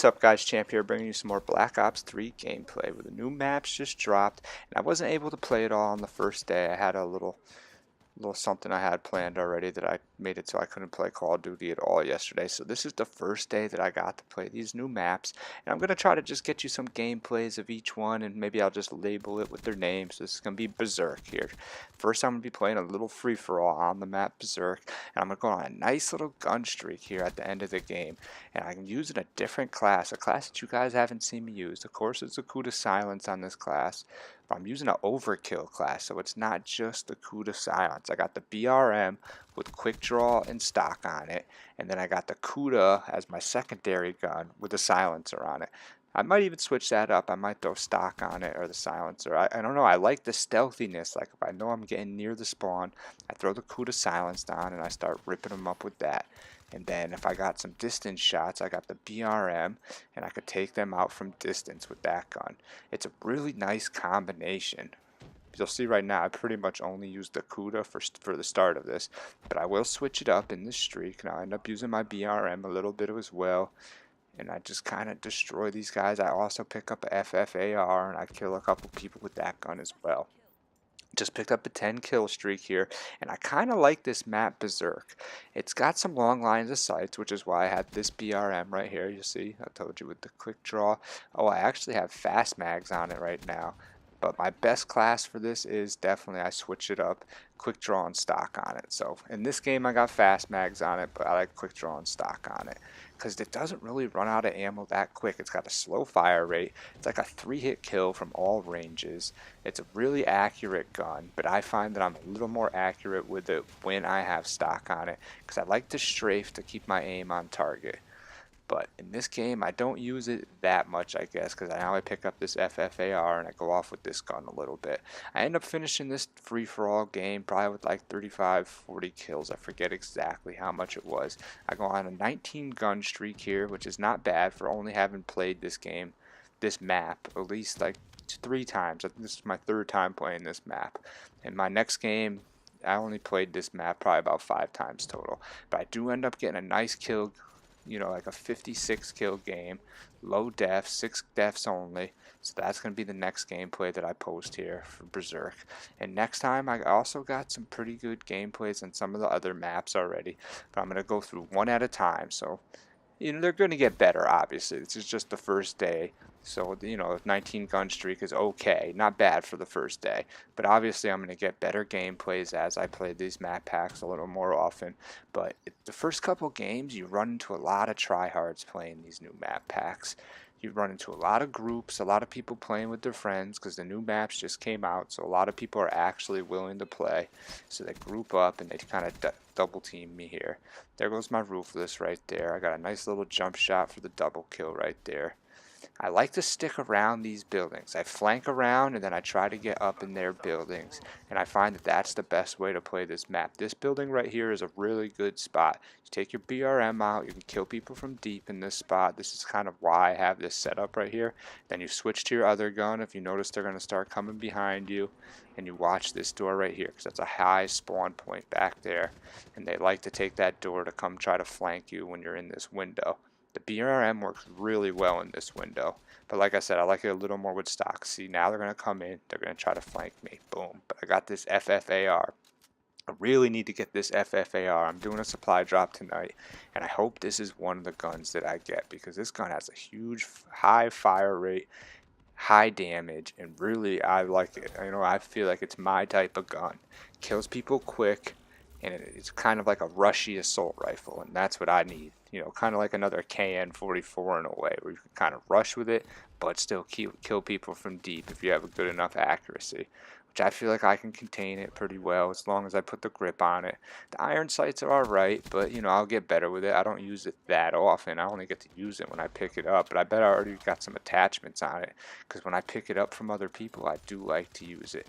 What's up guys, Champ here bringing you some more Black Ops 3 gameplay where the new maps just dropped and I wasn't able to play it all on the first day. I had a little something I had planned already that I made it so I couldn't play Call of Duty at all yesterday. So this is the first day that I got to play these new maps, and I'm going to try to just get you some gameplays of each one, and maybe I'll just label it with their names. So this is going to be Berserk here. First I'm going to be playing a little free-for-all on the map Berserk, and I'm going to go on a nice little gun streak here at the end of the game, and I'm using a different class, a class that you guys haven't seen me use. Of course it's a coup de silence on this class, but I'm using an overkill class, so it's not just the coup de silence. I got the BRM with quick draw and stock on it, and then I got the Kuda as my secondary gun with a silencer on it. I might even switch that up. I might throw stock on it or the silencer. I don't know. I like the stealthiness. Like if I know I'm getting near the spawn, I throw the Kuda silenced on and I start ripping them up with that. And then if I got some distance shots, I got the BRM, and I could take them out from distance with that gun. It's a really nice combination. You'll see right now I pretty much only use the Kuda for the start of this, but I will switch it up in this streak, and I'll end up using my BRM a little bit as well, and I just kind of destroy these guys. I also pick up a FFAR, and I kill a couple people with that gun as well. Just picked up a 10 kill streak here, and I kind of like this map Berserk. It's got some long lines of sights, which is why I had this BRM right here. You see, I told you with the quick draw. Oh, I actually have fast mags on it right now, but my best class for this is definitely, I switch it up, quick draw and stock on it. So in this game I got fast mags on it, but I like quick draw and stock on it because it doesn't really run out of ammo that quick. It's got a slow fire rate. It's like a 3-hit kill from all ranges. It's a really accurate gun, but I find that I'm a little more accurate with it when I have stock on it because I like to strafe to keep my aim on target. But in this game, I don't use it that much, I guess, because now I pick up this FFAR and I go off with this gun a little bit. I end up finishing this free-for-all game probably with like 35, 40 kills. I forget exactly how much it was. I go on a 19 gun streak here, which is not bad for only having played this game, this map, at least like 3 times. I think this is my 3rd time playing this map. In my next game, I only played this map probably about 5 times total. But I do end up getting a nice kill, you know, like a 56 kill game, low def, 6 deaths only. So that's going to be the next gameplay that I post here for Berserk. And next time I also got some pretty good gameplays on some of the other maps already, but I'm going to go through one at a time. So you know, they're going to get better, obviously. This is just the first day. So, you know, 19 gun streak is okay. Not bad for the first day. But obviously I'm going to get better gameplays as I play these map packs a little more often. But the first couple games, you run into a lot of tryhards playing these new map packs. You run into a lot of groups, a lot of people playing with their friends because the new maps just came out. So a lot of people are actually willing to play. So they group up and they kind of double team me here. There goes my roofless right there. I got a nice little jump shot for the double kill right there. I like to stick around these buildings. I flank around and then I try to get up in their buildings, and I find that that's the best way to play this map. This building right here is a really good spot. You take your BRM out, you can kill people from deep in this spot. This is kind of why I have this set up right here. Then you switch to your other gun if you notice they're going to start coming behind you, and you watch this door right here because that's a high spawn point back there, and they like to take that door to come try to flank you when you're in this window. The BRM works really well in this window, but like I said, I like it a little more with stock. See, now they're going to come in, they're going to try to flank me, boom, but I got this FFAR. I really need to get this FFAR. I'm doing a supply drop tonight, and I hope this is one of the guns that I get, because this gun has a huge high fire rate, high damage, and really I like it. You know, I feel like it's my type of gun. Kills people quick, and it's kind of like a rushy assault rifle, and that's what I need. You know, kind of like another KN-44 in a way, where you can kind of rush with it, but still kill people from deep if you have a good enough accuracy, which I feel like I can contain it pretty well as long as I put the grip on it. The iron sights are alright, but you know, I'll get better with it. I don't use it that often. I only get to use it when I pick it up, but I bet I already got some attachments on it, because when I pick it up from other people, I do like to use it.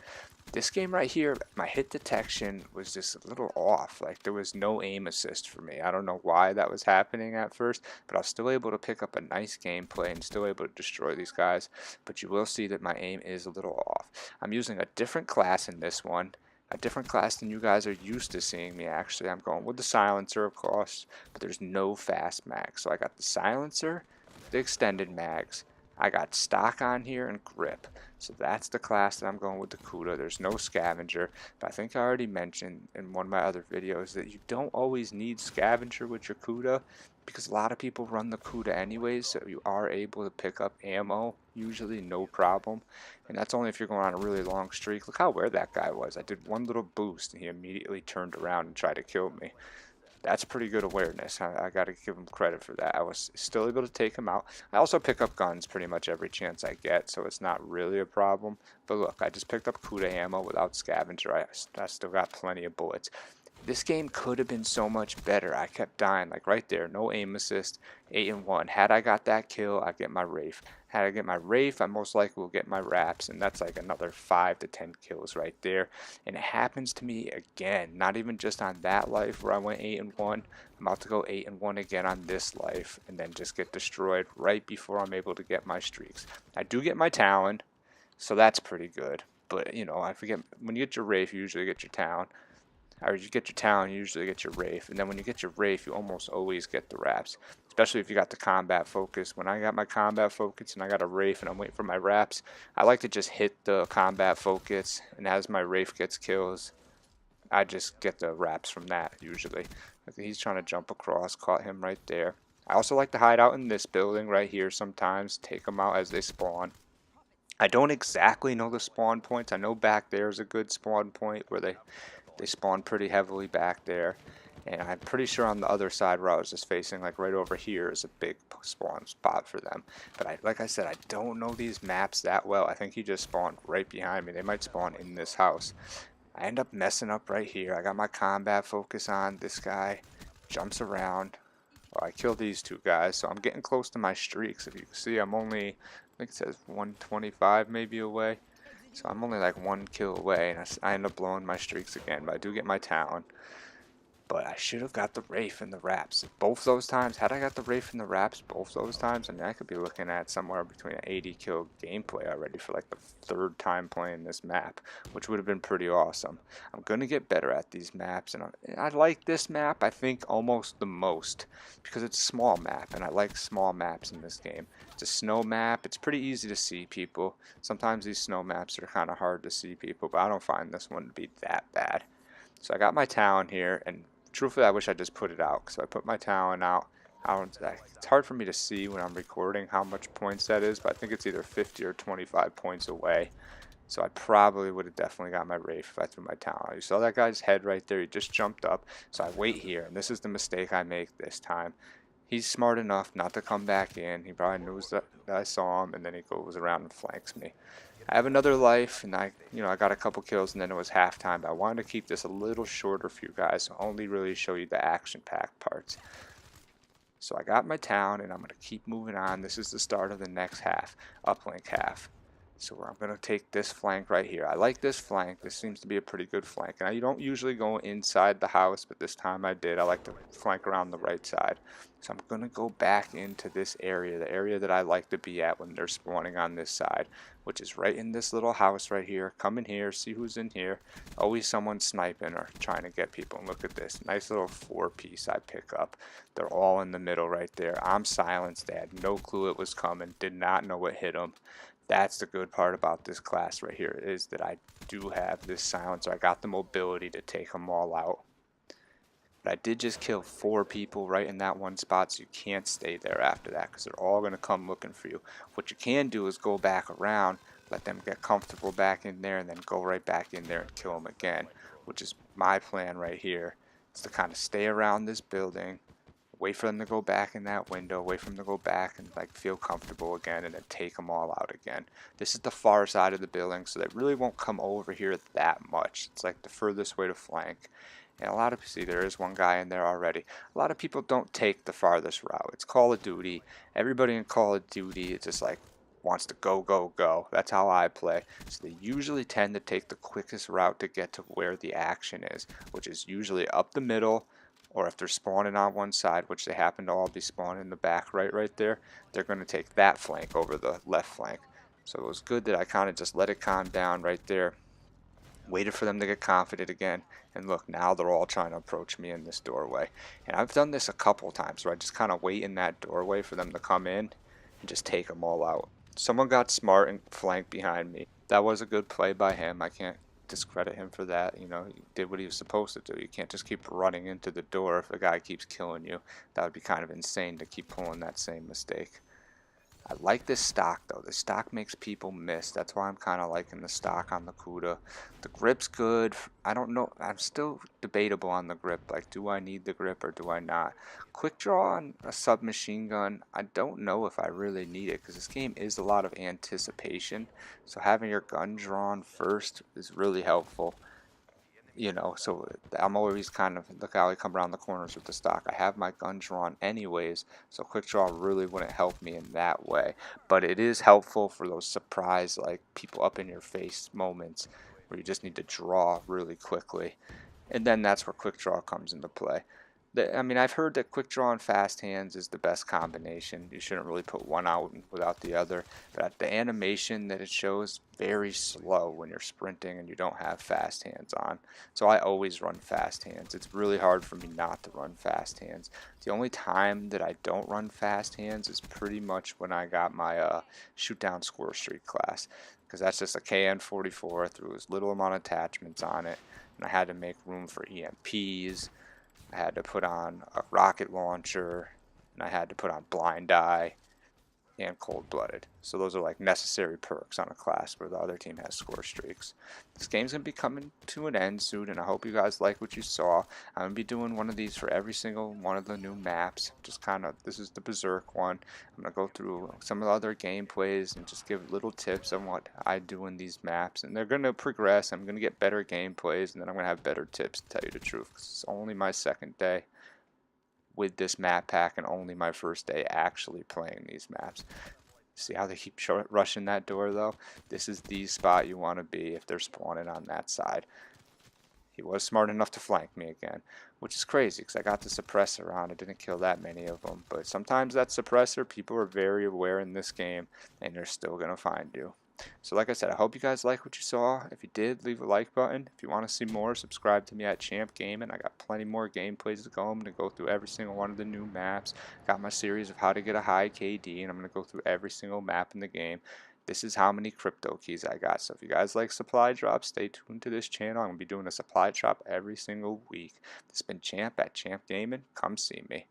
This game right here, my hit detection was just a little off. Like, there was no aim assist for me. I don't know why that was happening at first, but I was still able to pick up a nice gameplay and still able to destroy these guys. But you will see that my aim is a little off. I'm using a different class in this one. A different class than you guys are used to seeing me, actually. I'm going with the silencer, of course, but there's no fast mag. So I got the silencer, the extended mags. I got stock on here and grip. So that's the class that I'm going with the Kuda. There's no scavenger, but I think I already mentioned in one of my other videos that you don't always need scavenger with your Kuda because a lot of people run the Kuda anyways, so you are able to pick up ammo, usually no problem. And that's only if you're going on a really long streak. Look how aware that guy was. I did one little boost and he immediately turned around and tried to kill me. That's pretty good awareness. I got to give him credit for that. I was still able to take him out. I also pick up guns pretty much every chance I get, so it's not really a problem. But look, I just picked up Kuda ammo without scavenger. I still got plenty of bullets. This game could have been so much better. I kept dying, like right there, no aim assist, 8-1. Had I got that kill, I'd get my Wraith. Had I get my Wraith, I most likely will get my Wraps, and that's like another 5 to 10 kills right there. And it happens to me again, not even just on that life where I went 8-1. I'm about to go 8-1 again on this life, and then just get destroyed right before I'm able to get my streaks. I do get my Talon, so that's pretty good. But, you know, I forget, when you get your Wraith, you usually get your Talon. Or you get your Talon, you usually get your Wraith. And then when you get your Wraith, you almost always get the Wraps. Especially if you got the combat focus. When I got my combat focus and I got a Wraith and I'm waiting for my Wraps, I like to just hit the combat focus. And as my Wraith gets kills, I just get the Wraps from that usually. He's trying to jump across, caught him right there. I also like to hide out in this building right here sometimes. Take them out as they spawn. I don't exactly know the spawn points. I know back there is a good spawn point where they spawn pretty heavily back there, and I'm pretty sure on the other side where I was just facing, like right over here, is a big spawn spot for them. But like I said, I don't know these maps that well. I think he just spawned right behind me. They might spawn in this house. I end up messing up right here. I got my combat focus on. This guy jumps around. Well, I killed these two guys, so I'm getting close to my streaks. If you can see, I'm only, I think it says 125 maybe away. So I'm only like 1 kill away, and I end up blowing my streaks again, but I do get my Talon. But I should have got the Wraith and the Wraps. Both those times, had I got the Wraith and the Wraps both those times, I mean, I could be looking at somewhere between an 80 kill gameplay already for like the 3rd time playing this map, which would have been pretty awesome. I'm going to get better at these maps, and I like this map, I think, almost the most, because it's a small map, and I like small maps in this game. It's a snow map. It's pretty easy to see people. Sometimes these snow maps are kind of hard to see people, but I don't find this one to be that bad. So I got my Talon here, and truthfully, I wish I just put it out, because I put my Talon out. It's hard for me to see when I'm recording how much points that is, but I think it's either 50 or 25 points away. So I probably would have definitely got my Wraith if I threw my Talon out. You saw that guy's head right there. He just jumped up. So I wait here, and this is the mistake I make this time. He's smart enough not to come back in. He probably knows that I saw him, and then he goes around and flanks me. I have another life, and I got a couple kills, and then it was halftime. But I wanted to keep this a little shorter for you guys, so only really show you the action-packed parts. So I got my Talon, and I'm going to keep moving on. This is the start of the next half, uplink half. So I'm going to take this flank right here. I like this flank. This seems to be a pretty good flank. And you don't usually go inside the house, but this time I did. I like to flank around the right side. So I'm going to go back into this area, the area that I like to be at when they're spawning on this side, which is right in this little house right here. Come in here, see who's in here. Always someone sniping or trying to get people. And look at this nice little 4-piece I pick up. They're all in the middle right there. I'm silenced. They had no clue it was coming. Did not know what hit them. That's the good part about this class right here, is that I do have this silencer. I got the mobility to take them all out. But I did just kill 4 people right in that one spot, so you can't stay there after that because they're all going to come looking for you. What you can do is go back around, let them get comfortable back in there, and then go right back in there and kill them again, which is my plan right here. It's to kind of stay around this building, wait for them to go back in that window, wait for them to go back and like feel comfortable again, and then take them all out again. This is the far side of the building, so they really won't come over here that much. It's like the furthest way to flank. And a lot of, see, there is one guy in there already. A lot of people don't take the farthest route. It's Call of Duty. Everybody in Call of Duty, it's just like wants to go, go, go. That's how I play. So they usually tend to take the quickest route to get to where the action is, which is usually up the middle, or if they're spawning on one side, which they happen to all be spawning in the back right there, they're going to take that flank over the left flank. So it was good that I kind of just let it calm down right there, waited for them to get confident again, and look, now they're all trying to approach me in this doorway. And I've done this a couple times where I just kind of wait in that doorway for them to come in, and just take them all out. Someone got smart and flanked behind me. That was a good play by him. I can't discredit him for that. You know, he did what he was supposed to do. You can't just keep running into the door if a guy keeps killing you. That would be kind of insane to keep pulling that same mistake. I like this stock though. The stock makes people miss. That's why I'm kind of liking the stock on the Cuda. The grip's good. I don't know. I'm still debatable on the grip. Like, do I need the grip or do I not? Quick draw on a submachine gun. I don't know if I really need it because this game is a lot of anticipation. So having your gun drawn first is really helpful. You know, so I'm always kind of, look how I come around the corners with the stock. I have my gun drawn anyways, so quick draw really wouldn't help me in that way. But it is helpful for those surprise, like people up in your face moments where you just need to draw really quickly. And then that's where quick draw comes into play. I mean, I've heard that quick draw and fast hands is the best combination. You shouldn't really put one out without the other. But the animation that it shows very slow when you're sprinting and you don't have fast hands on. So I always run fast hands. It's really hard for me not to run fast hands. The only time that I don't run fast hands is pretty much when I got my shoot down score streak class, because that's just a KN44 threw as little amount of attachments on it, and I had to make room for EMPs. I had to put on a rocket launcher, and I had to put on blind eye and cold-blooded. So those are like necessary perks on a class where the other team has score streaks. This game's going to be coming to an end soon, and I hope you guys like what you saw. I'm going to be doing one of these for every single one of the new maps. Just kind of, this is the Berserk one. I'm going to go through some of the other gameplays and just give little tips on what I do in these maps. And they're going to progress. I'm going to get better gameplays, and then I'm going to have better tips, to tell you the truth, because it's only my second day with this map pack and only my first day actually playing these maps. See how they keep rushing that door though? This is the spot you want to be if they're spawning on that side. He was smart enough to flank me again, which is crazy because I got the suppressor on. I didn't kill that many of them, but sometimes that suppressor, people are very aware in this game and they're still going to find you. So like I said, I hope you guys like what you saw. If you did, leave a like button. If you want to see more, subscribe to me at Champ Gaming. I got plenty more gameplays to go. I'm going to go through every single one of the new maps. Got my series of how to get a high KD, and I'm going to go through every single map in the game. This is how many crypto keys I got. So if you guys like supply drops, stay tuned to this channel. I'm going to be doing a supply drop every single week. This has been Champ at Champ Gaming. Come see me.